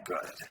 good.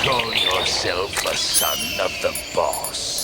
Call yourself a son of the boss.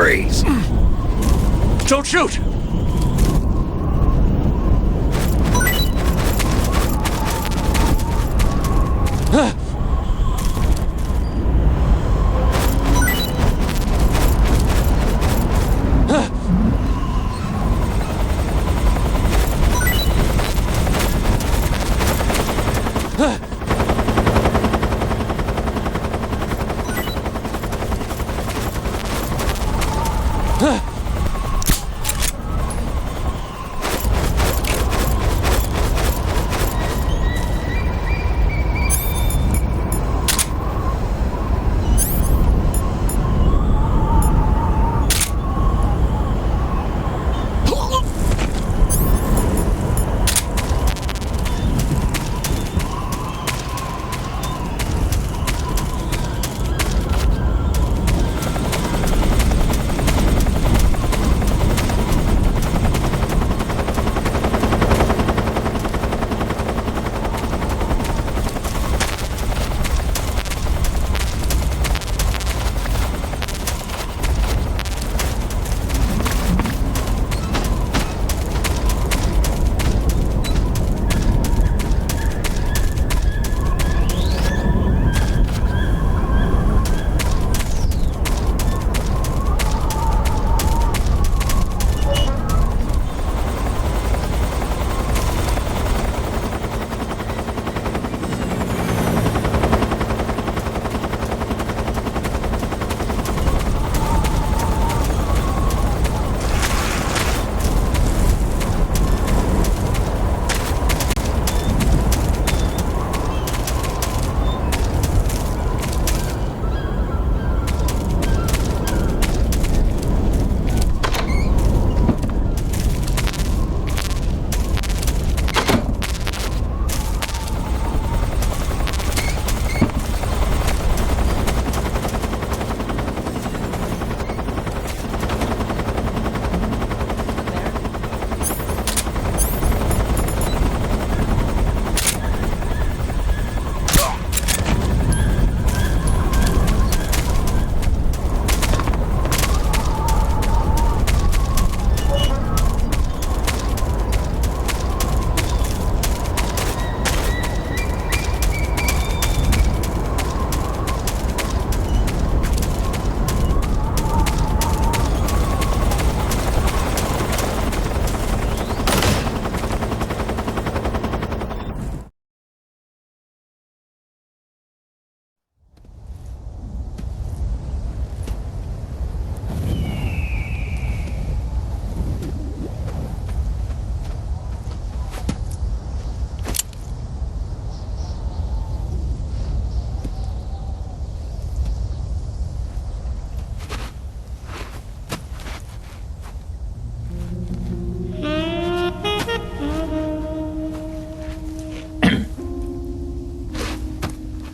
Freeze! Don't shoot!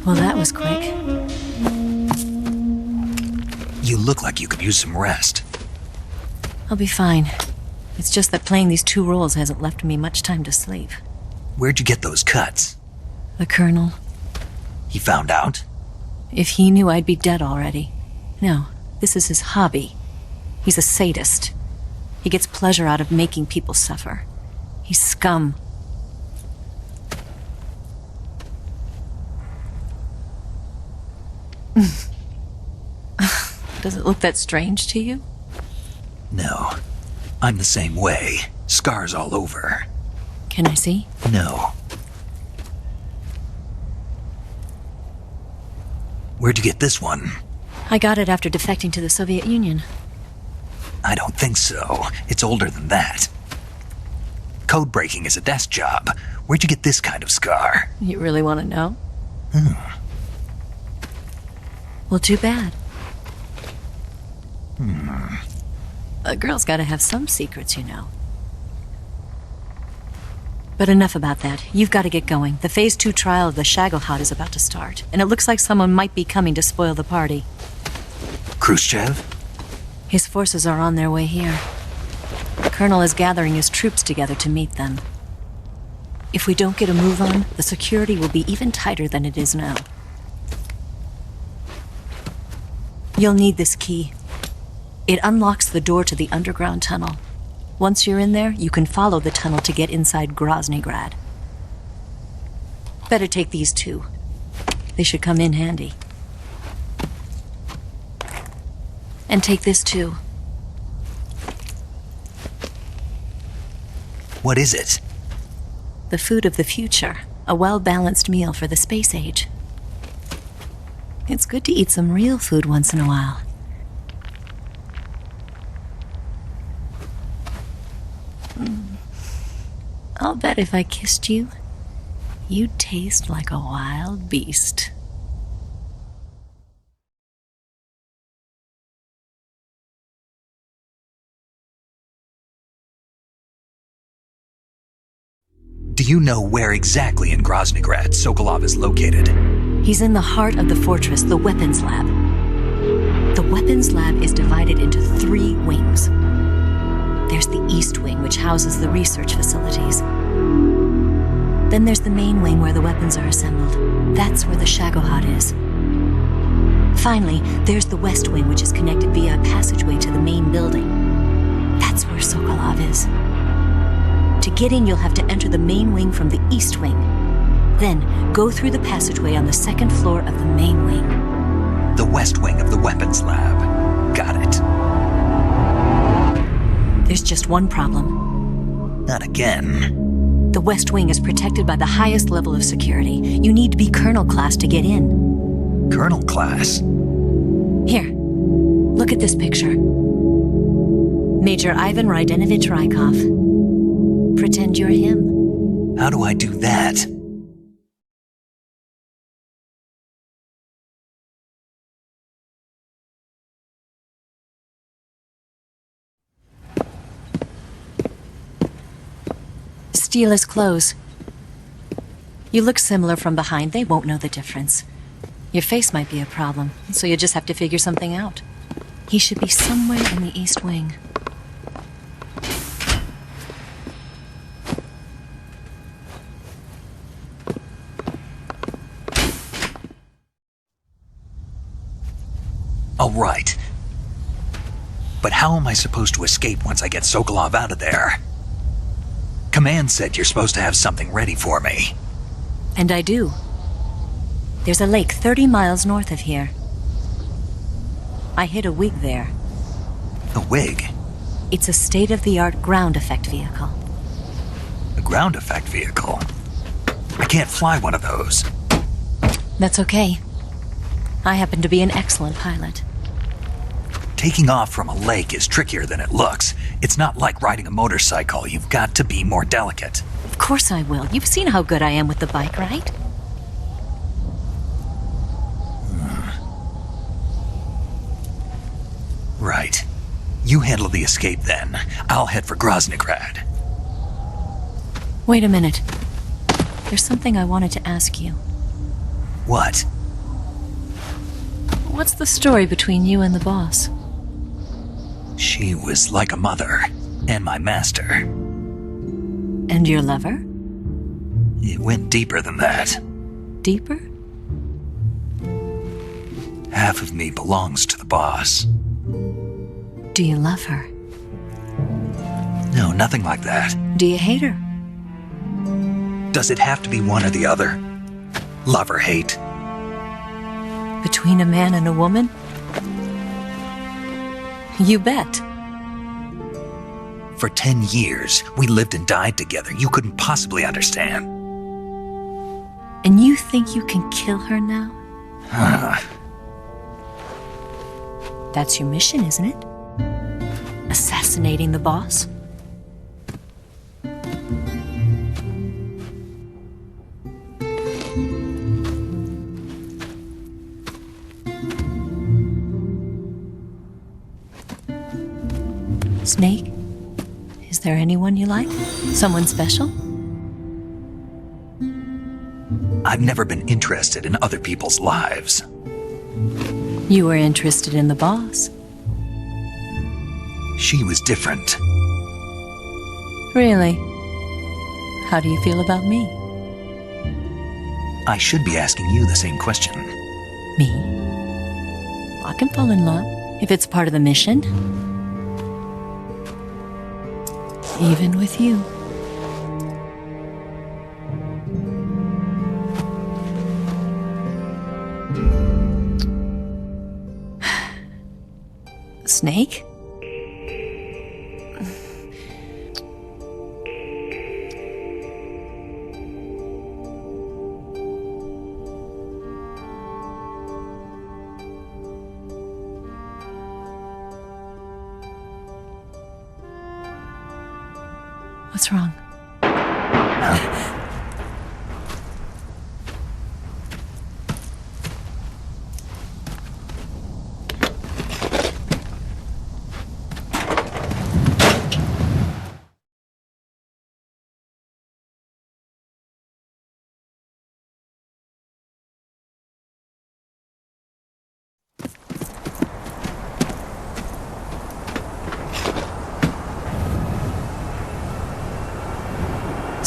Well, that was quick. You look like you could use some rest. I'll be fine. It's just that playing these two roles hasn't left me much time to sleep. Where'd you get those cuts? The Colonel. He found out? If he knew, I'd be dead already. No, this is his hobby. He's a sadist. He gets pleasure out of making people suffer. He's scum. Does it look that strange to you? No. I'm the same way. Scars all over. Can I see? No. Where'd you get this one? I got it after defecting to the Soviet Union. I don't think so. It's older than that. Code breaking is a desk job. Where'd you get this kind of scar? You really want to know? Well, too bad. A girl's gotta have some secrets, you know. But enough about that. You've got to get going. The Phase 2 trial of the Shagelhot is about to start, and it looks like someone might be coming to spoil the party. Khrushchev? His forces are on their way here. The Colonel is gathering his troops together to meet them. If we don't get a move on, the security will be even tighter than it is now. You'll need this key. It unlocks the door to the underground tunnel. Once you're in there, you can follow the tunnel to get inside Groznygrad. Better take these too. They should come in handy. And take this too. What is it? The food of the future. A well-balanced meal for the space age. It's good to eat some real food once in a while. I'll bet if I kissed you, you'd taste like a wild beast. Do you know where exactly in Groznygrad Sokolov is located? He's in the heart of the fortress, the weapons lab. The weapons lab is divided into 3 wings. There's the East Wing, which houses the research facilities. Then there's the main wing where the weapons are assembled. That's where the Shagohod is. Finally, there's the West Wing, which is connected via a passageway to the main building. That's where Sokolov is. To get in, you'll have to enter the main wing from the East Wing. Then, go through the passageway on the 2nd floor of the main wing. The West Wing of the weapons lab. Got it. There's just one problem. Not again. The West Wing is protected by the highest level of security. You need to be Colonel class to get in. Colonel class? Here, look at this picture. Major Ivan Rydenovich Rykov. Pretend you're him. How do I do that? Steal his clothes. You look similar from behind. They won't know the difference. Your face might be a problem, so you just have to figure something out. He should be somewhere in the East Wing. All right. But how am I supposed to escape once I get Sokolov out of there? Command said you're supposed to have something ready for me. And I do. There's a lake 30 miles north of here. I hid a wig there. A wig? It's a state-of-the-art ground effect vehicle. A ground effect vehicle? I can't fly one of those. That's okay. I happen to be an excellent pilot. Taking off from a lake is trickier than it looks. It's not like riding a motorcycle. You've got to be more delicate. Of course I will. You've seen how good I am with the bike, right? Right. You handle the escape then. I'll head for Groznygrad. Wait a minute. There's something I wanted to ask you. What? What's the story between you and the boss? She was like a mother, and my master. And your lover? It went deeper than that. Deeper? Half of me belongs to the boss. Do you love her? No, nothing like that. Do you hate her? Does it have to be one or the other? Love or hate? Between a man and a woman? You bet. For 10 years, we lived and died together. You couldn't possibly understand. And you think you can kill her now? That's your mission, isn't it? Assassinating the boss? Snake? Is there anyone you like? Someone special? I've never been interested in other people's lives. You were interested in the boss. She was different. Really? How do you feel about me? I should be asking you the same question. Me? I can fall in love if it's part of the mission. Even with you. Snake? What's wrong?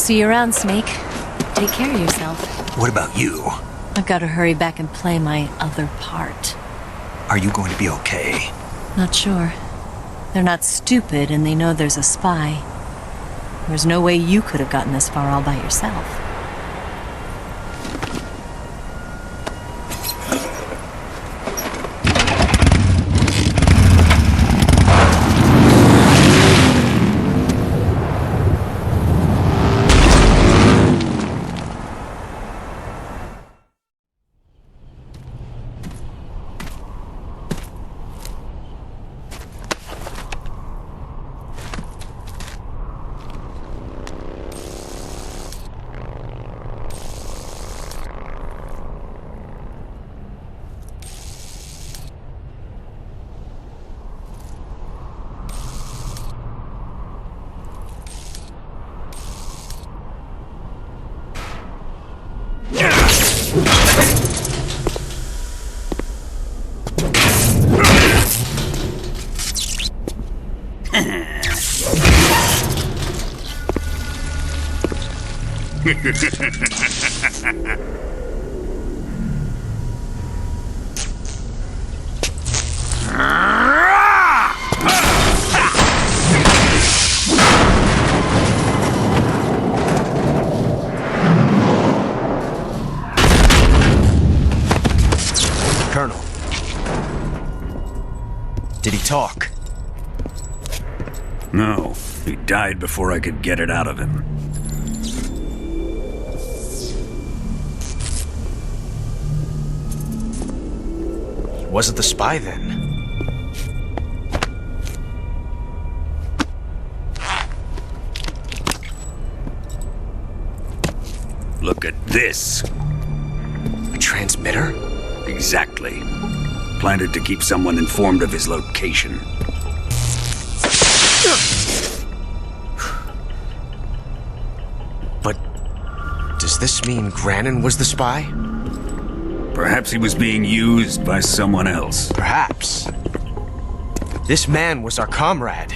See you around, Snake. Take care of yourself. What about you? I've got to hurry back and play my other part. Are you going to be okay? Not sure. They're not stupid, and they know there's a spy. There's no way you could have gotten this far all by yourself. Colonel. Did he talk? No, he died before I could get it out of him. Was it the spy then? Look at this. A transmitter? Exactly. Planted to keep someone informed of his location. But does this mean Grannon was the spy? Perhaps he was being used by someone else. Perhaps. This man was our comrade.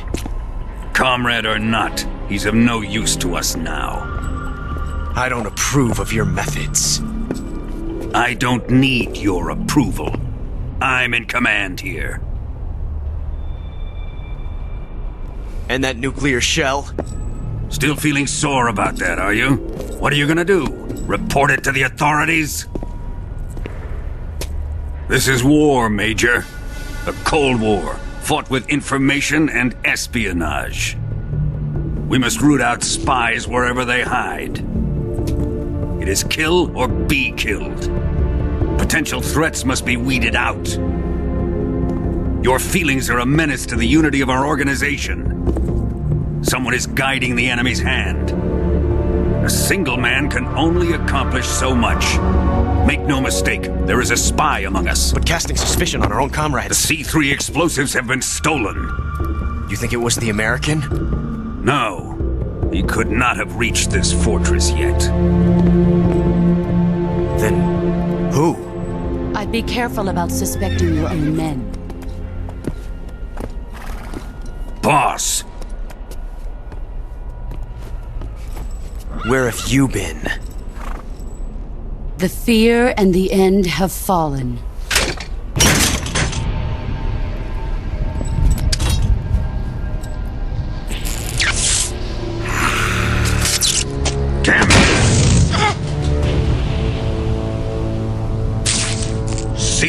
Comrade or not, he's of no use to us now. I don't approve of your methods. I don't need your approval. I'm in command here. And that nuclear shell? Still feeling sore about that, are you? What are you gonna do? Report it to the authorities? This is war, Major. A Cold War, fought with information and espionage. We must root out spies wherever they hide. It is kill or be killed. Potential threats must be weeded out. Your feelings are a menace to the unity of our organization. Someone is guiding the enemy's hand. A single man can only accomplish so much. Make no mistake, there is a spy among us. But casting suspicion on our own The comrades. C3 explosives have been stolen. You think it was the American? No, he could not have reached this fortress yet. Then who? I'd be careful about suspecting your own men. Boss, Where have you been? The fear and the end have fallen.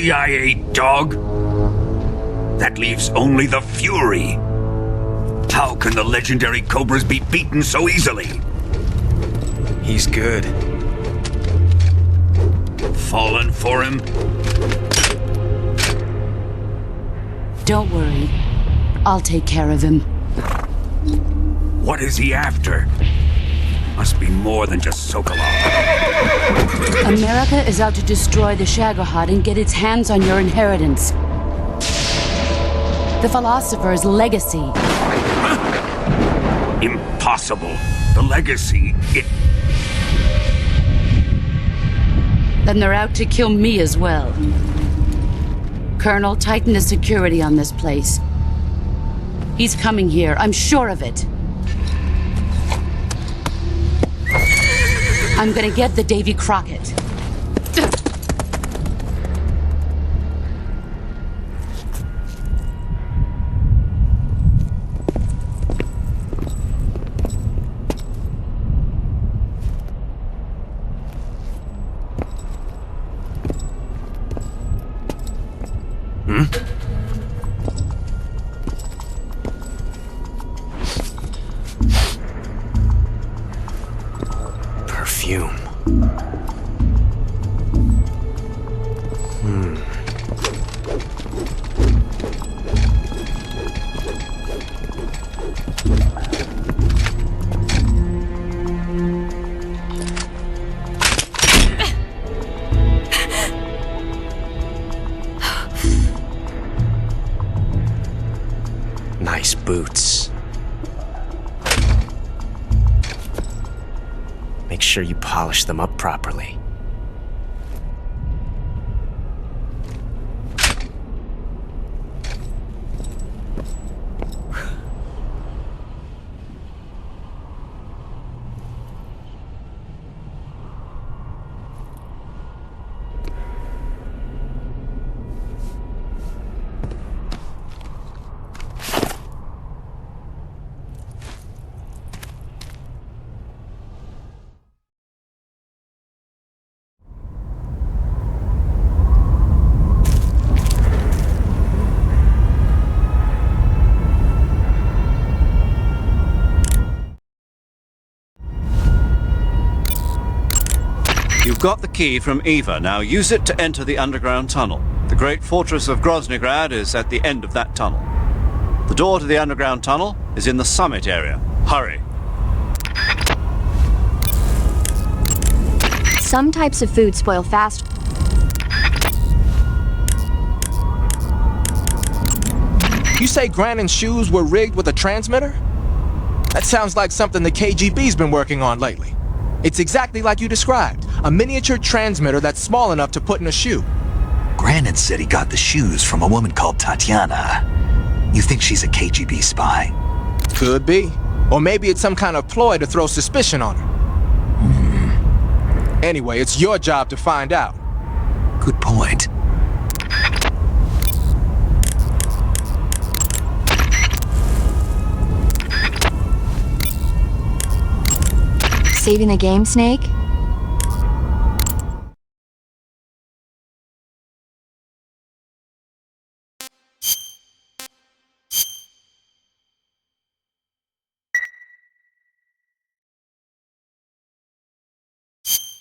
CIA dog? That leaves only the Fury. How can the legendary Cobras be beaten so easily? He's good. Fallen for him? Don't worry. I'll take care of him. What is he after? Must be more than just Sokolov. America is out to destroy the Shagohod and get its hands on your inheritance. The philosopher's legacy. Impossible. The legacy, Then they're out to kill me as well. Colonel, tighten the security on this place. He's coming here, I'm sure of it. I'm gonna get the Davy Crockett. Perfume. Nice boots. Make sure you polish them up properly. You've got the key from Eva. Now use it to enter the underground tunnel. The great fortress of Groznygrad is at the end of that tunnel. The door to the underground tunnel is in the summit area. Hurry. Some types of food spoil fast. You say Grannon's shoes were rigged with a transmitter? That sounds like something the KGB's been working on lately. It's exactly like you described. A miniature transmitter that's small enough to put in a shoe. Grannon said he got the shoes from a woman called Tatiana. You think she's a KGB spy? Could be. Or maybe it's some kind of ploy to throw suspicion on her. Anyway, it's your job to find out. Good point. Saving the game, Snake?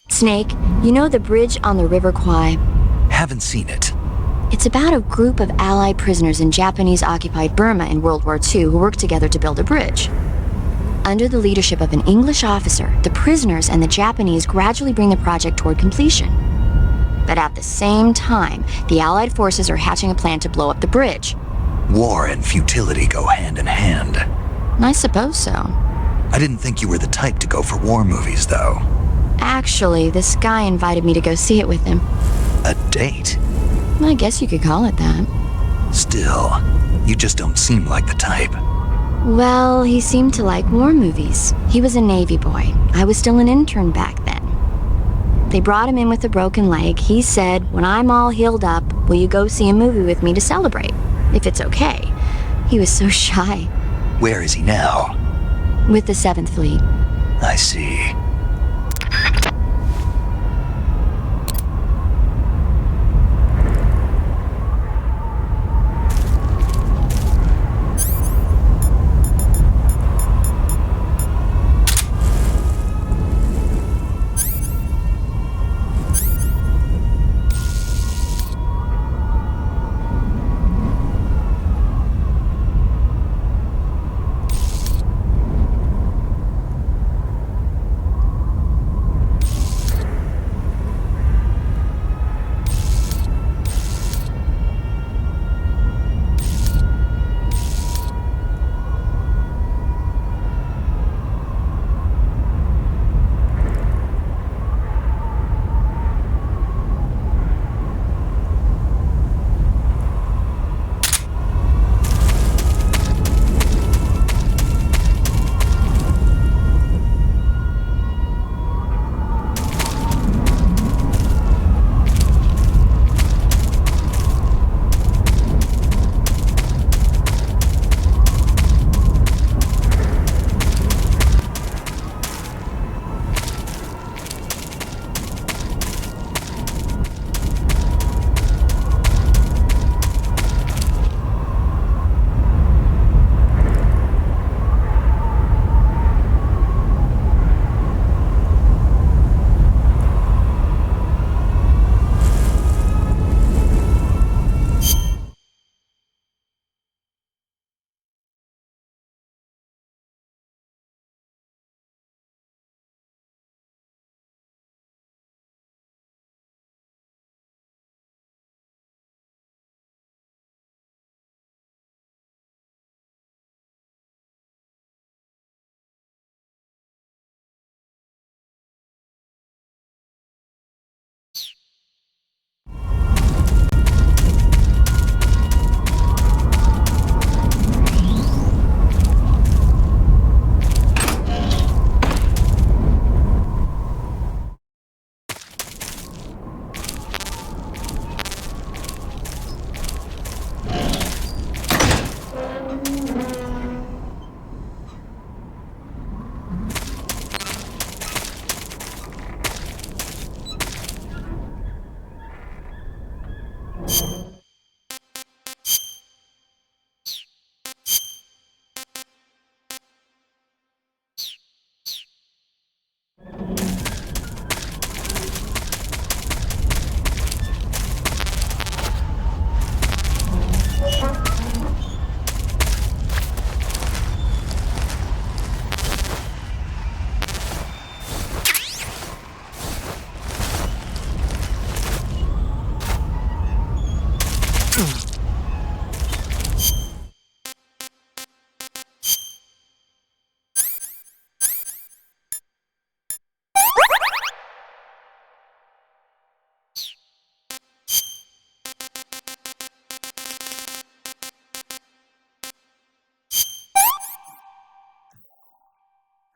Snake, you know the bridge on the River Kwai? Haven't seen it. It's about a group of Allied prisoners in Japanese-occupied Burma in World War II who worked together to build a bridge. Under the leadership of an English officer, the prisoners and the Japanese gradually bring the project toward completion. But at the same time, the Allied forces are hatching a plan to blow up the bridge. War and futility go hand in hand. I suppose so. I didn't think you were the type to go for war movies, though. Actually, this guy invited me to go see it with him. A date? I guess you could call it that. Still, you just don't seem like the type. Well, he seemed to like war movies. He was a Navy boy. I was still an intern back then. They brought him in with a broken leg. He said, when I'm all healed up, will you go see a movie with me to celebrate? If it's okay. He was so shy. Where is he now? With the 7th Fleet. I see.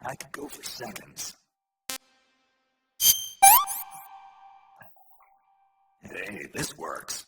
I could go for seconds. Hey, this works.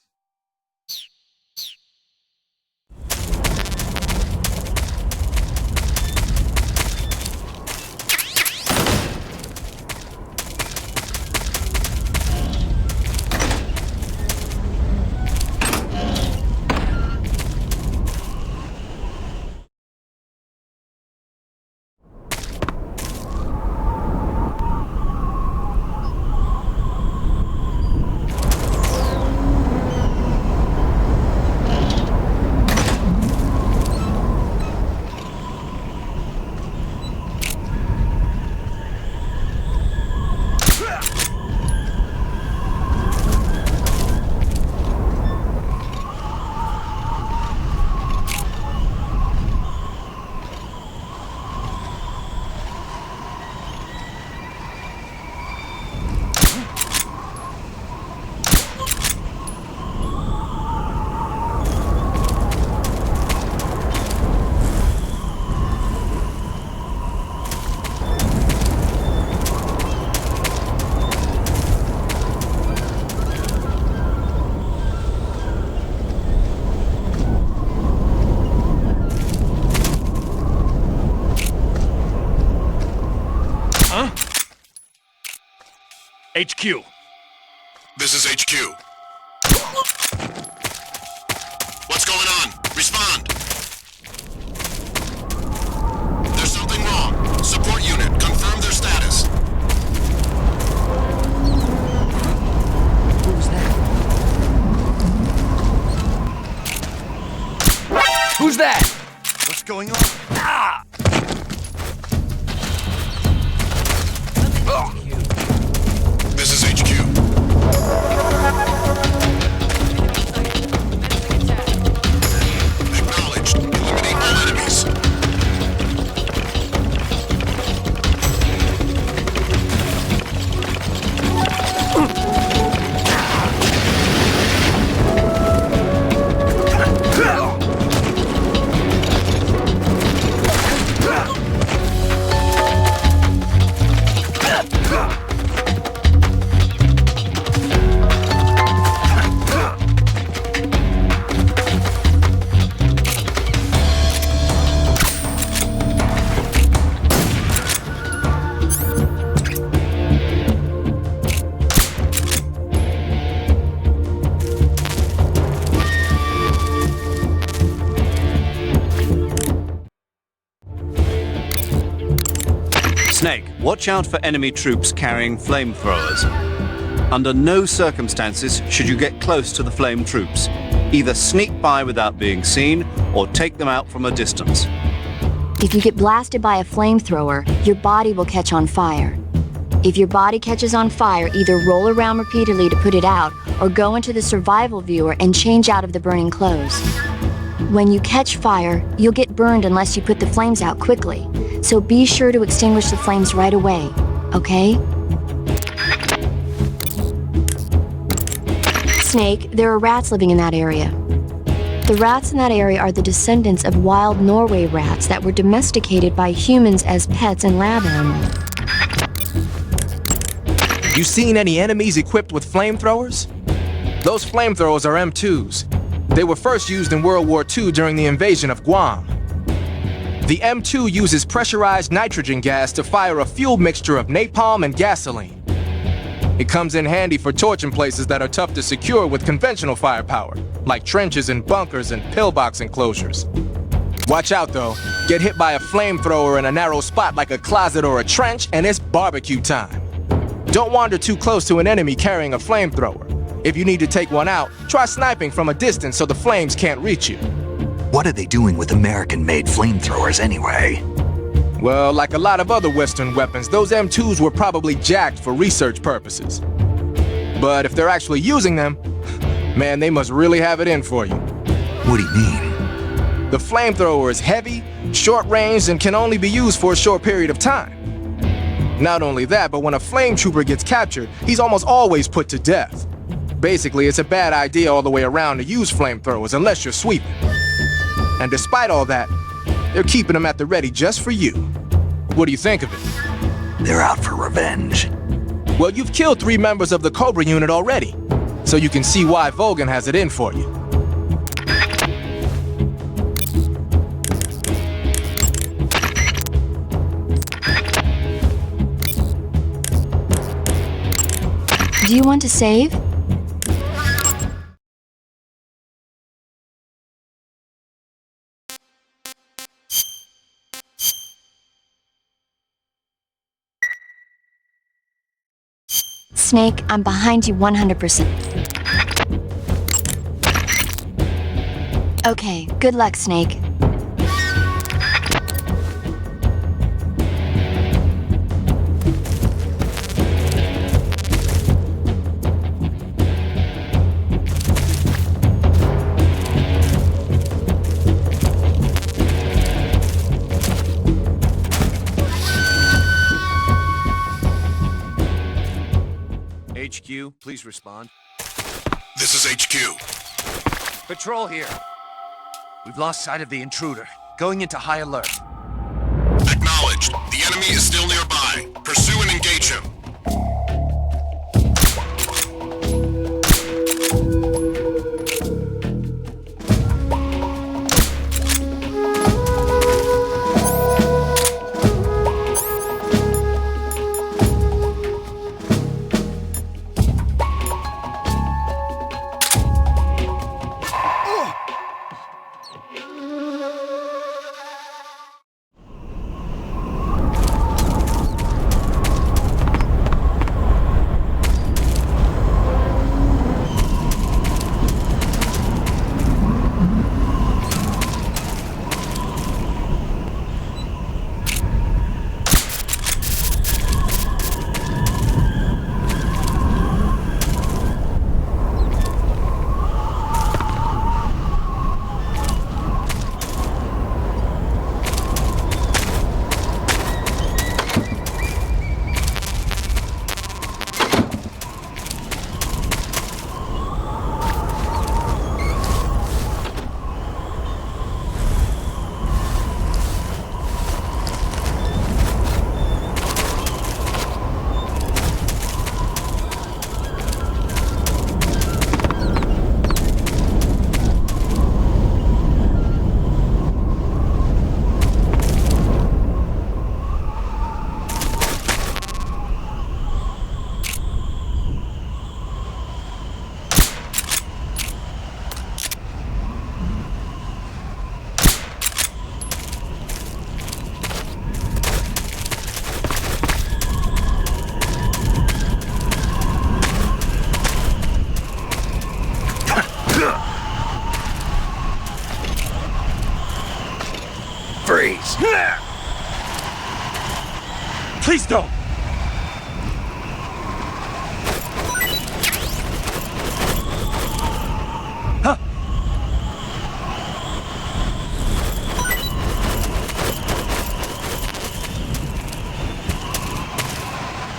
HQ. This is HQ. What's going on? Respond! There's something wrong. Support unit, confirm their status. Who's that? Who's that? What's going on? Ah! This is HQ. Acknowledged. Eliminate all enemies. Snake, watch out for enemy troops carrying flamethrowers. Under no circumstances should you get close to the flame troops. Either sneak by without being seen, or take them out from a distance. If you get blasted by a flamethrower, your body will catch on fire. If your body catches on fire, either roll around repeatedly to put it out, or go into the survival viewer and change out of the burning clothes. When you catch fire, you'll get burned unless you put the flames out quickly. So be sure to extinguish the flames right away, okay? Snake, there are rats living in that area. The rats in that area are the descendants of wild Norway rats that were domesticated by humans as pets and lab animals. You seen any enemies equipped with flamethrowers? Those flamethrowers are M2s. They were first used in World War II during the invasion of Guam. The M2 uses pressurized nitrogen gas to fire a fuel mixture of napalm and gasoline. It comes in handy for torching places that are tough to secure with conventional firepower, like trenches and bunkers and pillbox enclosures. Watch out though, get hit by a flamethrower in a narrow spot like a closet or a trench and it's barbecue time. Don't wander too close to an enemy carrying a flamethrower. If you need to take one out, try sniping from a distance so the flames can't reach you. What are they doing with American-made flamethrowers anyway? Well, like a lot of other Western weapons, those M2s were probably jacked for research purposes. But if they're actually using them, man, they must really have it in for you. What do you mean? The flamethrower is heavy, short-ranged, and can only be used for a short period of time. Not only that, but when a flame trooper gets captured, he's almost always put to death. Basically, it's a bad idea all the way around to use flamethrowers unless you're sweeping. And despite all that, they're keeping them at the ready just for you. What do you think of it? They're out for revenge. Well, you've killed 3 members of the Cobra unit already, so you can see why Vogan has it in for you. Do you want to save? Snake, I'm behind you 100%. Okay, good luck, Snake. HQ, please respond. This is HQ. Patrol here. We've lost sight of the intruder. Going into high alert. Acknowledged. The enemy is still nearby. Pursue and engage him. Freeze! Please don't! Huh?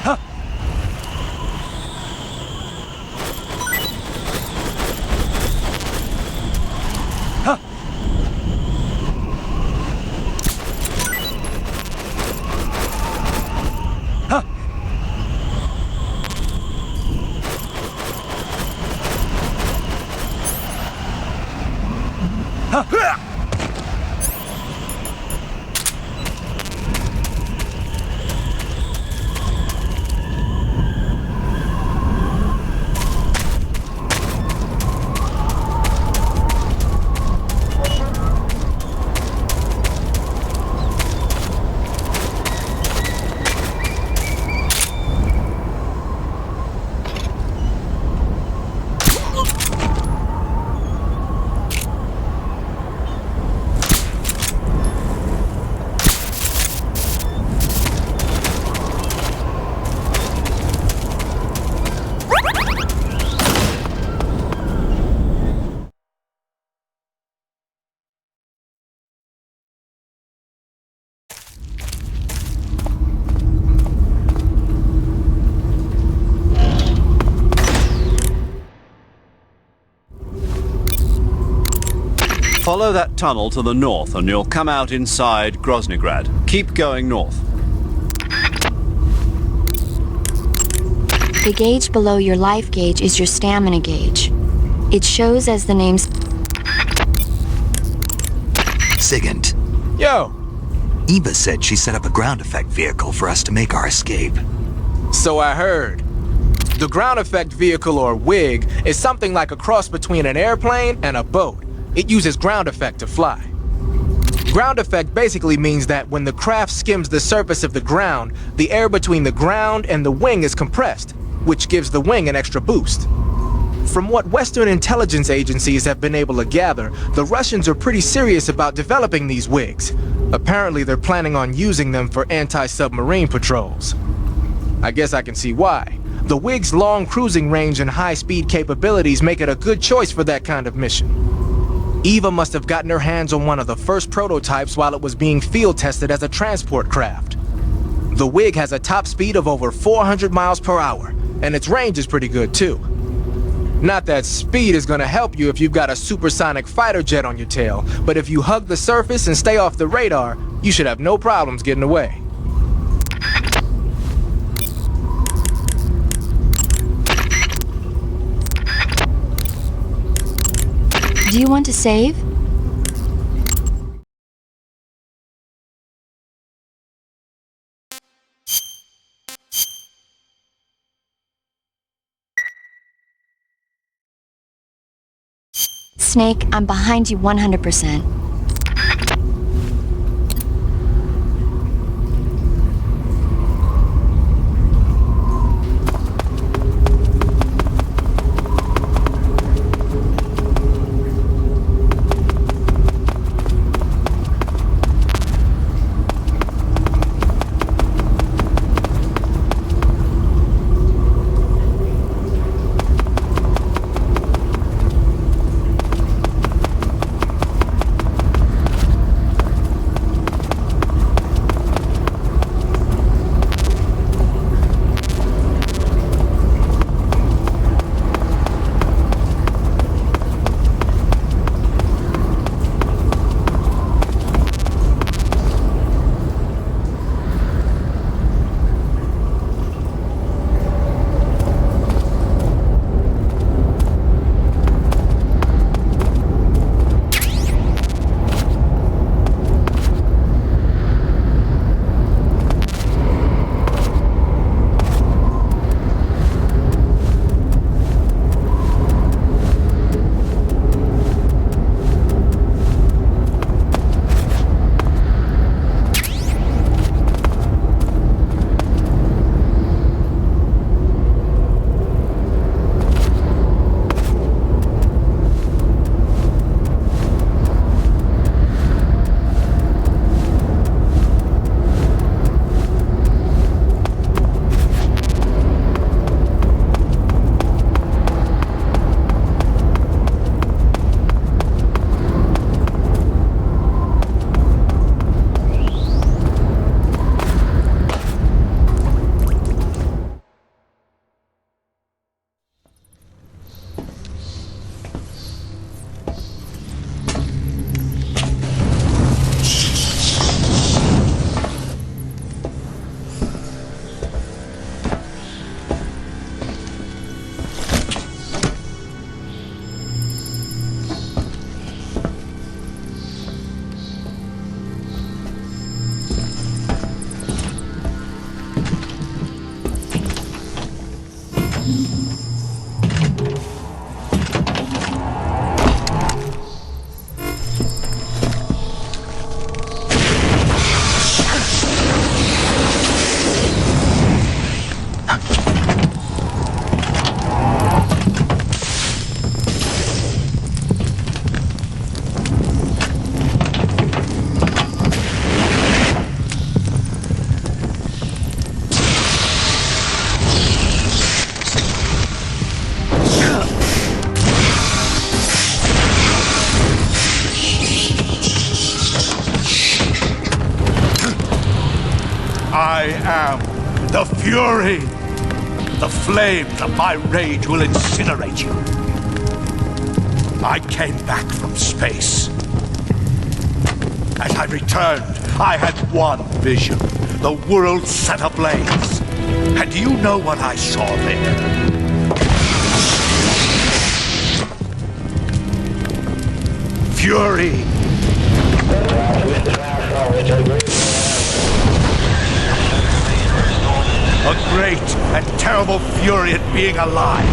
Huh? Huh? Huh? Huh? Follow that tunnel to the north and you'll come out inside Groznygrad. Keep going north. The gauge below your life gauge is your stamina gauge. It shows as the name... Sigint. Yo! Eva said she set up a ground effect vehicle for us to make our escape. So I heard. The ground effect vehicle, or WIG, is something like a cross between an airplane and a boat. It uses ground effect to fly. Ground effect basically means that when the craft skims the surface of the ground, the air between the ground and the wing is compressed, which gives the wing an extra boost. From what Western intelligence agencies have been able to gather, the Russians are pretty serious about developing these WIGs. Apparently they're planning on using them for anti-submarine patrols. I guess I can see why. The WIG's long cruising range and high-speed capabilities make it a good choice for that kind of mission. Eva must have gotten her hands on one of the first prototypes while it was being field tested as a transport craft. The WIG has a top speed of over 400 miles per hour, and its range is pretty good too. Not that speed is gonna help you if you've got a supersonic fighter jet on your tail, but if you hug the surface and stay off the radar, you should have no problems getting away. Do you want to save? Snake, I'm behind you 100%. I am the Fury. The flames of my rage will incinerate you. I came back from space. As I returned, I had one vision. The world set ablaze. And do you know what I saw there? Fury! A great and terrible fury at being alive.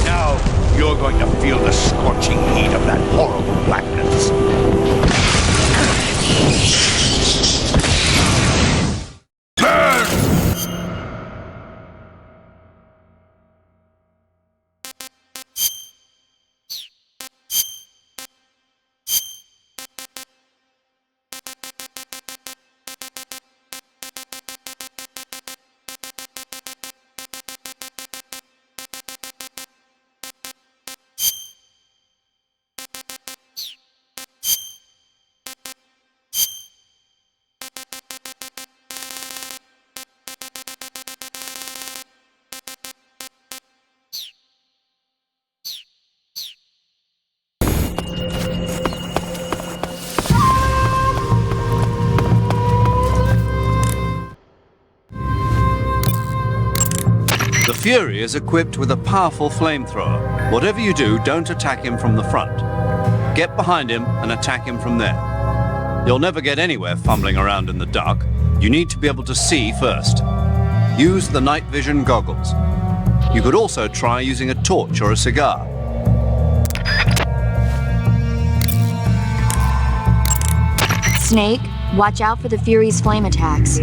Now you're going to feel the scorching heat of that horrible blackness. The Fury is equipped with a powerful flamethrower. Whatever you do, don't attack him from the front. Get behind him and attack him from there. You'll never get anywhere fumbling around in the dark. You need to be able to see first. Use the night vision goggles. You could also try using a torch or a cigar. Snake, watch out for the Fury's flame attacks.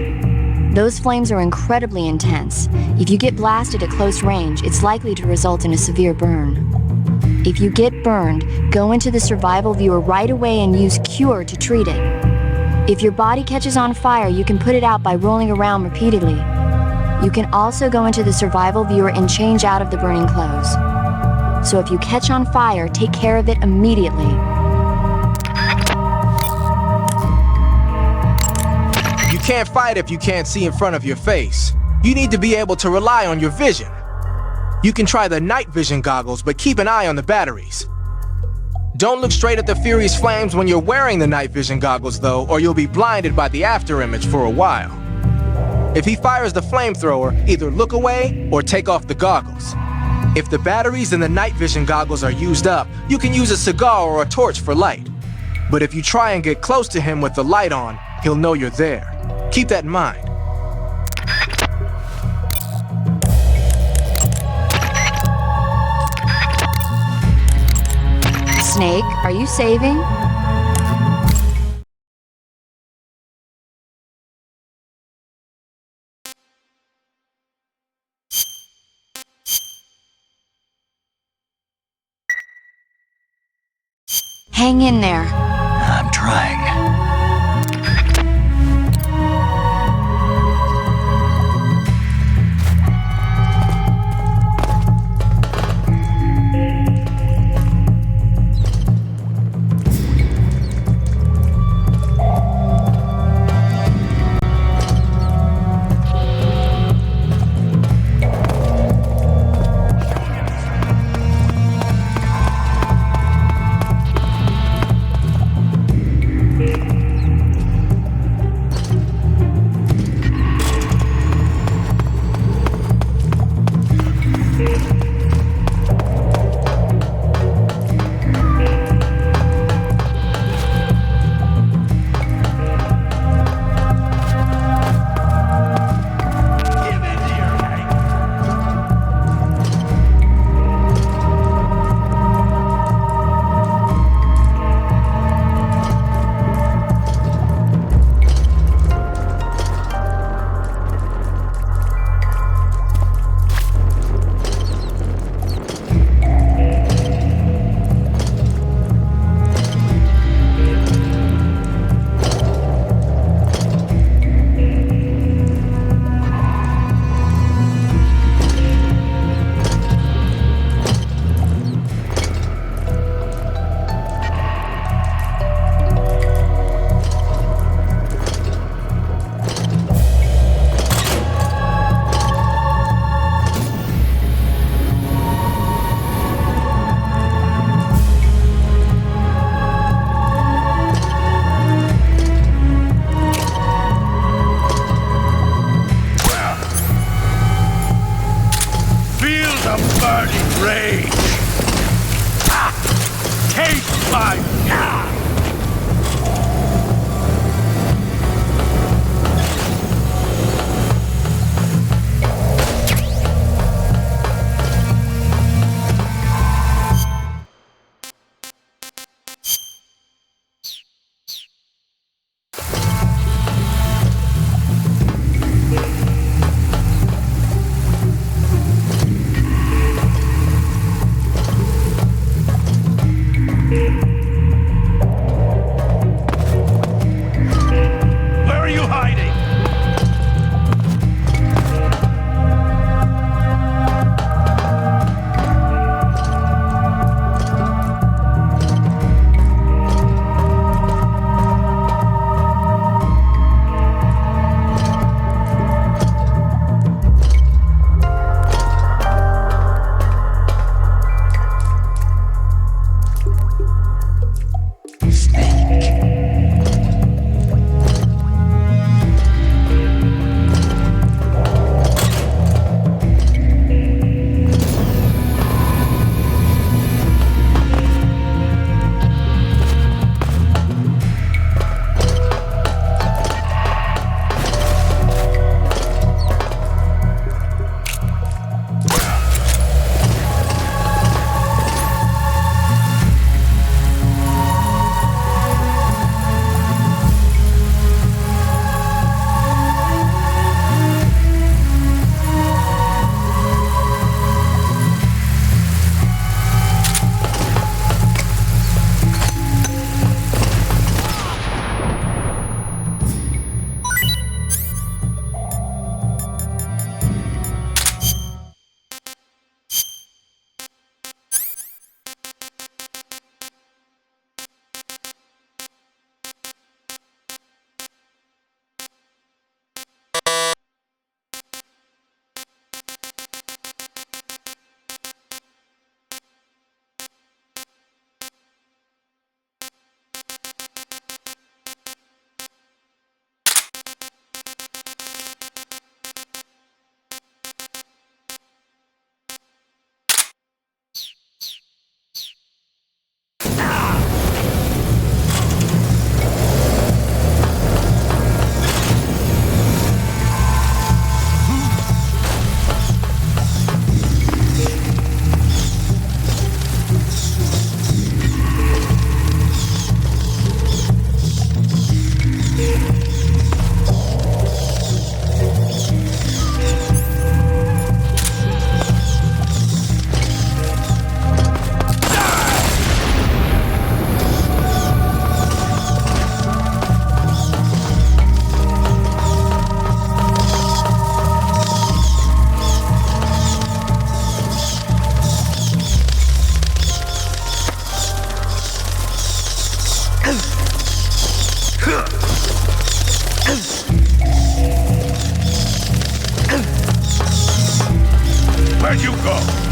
Those flames are incredibly intense. If you get blasted at close range, it's likely to result in a severe burn. If you get burned, go into the survival viewer right away and use Cure to treat it. If your body catches on fire, you can put it out by rolling around repeatedly. You can also go into the survival viewer and change out of the burning clothes. So if you catch on fire, take care of it immediately. You can't fight if you can't see in front of your face. You need to be able to rely on your vision. You can try the night vision goggles, but keep an eye on the batteries. Don't look straight at the Fury's flames when you're wearing the night vision goggles, though, or you'll be blinded by the after image for a while. If he fires the flamethrower, either look away or take off the goggles. If the batteries in the night vision goggles are used up, you can use a cigar or a torch for light. But if you try and get close to him with the light on, he'll know you're there. Keep that in mind. Snake, are you saving? Hang in there. I'm trying. Taste my wrath! Where'd you go?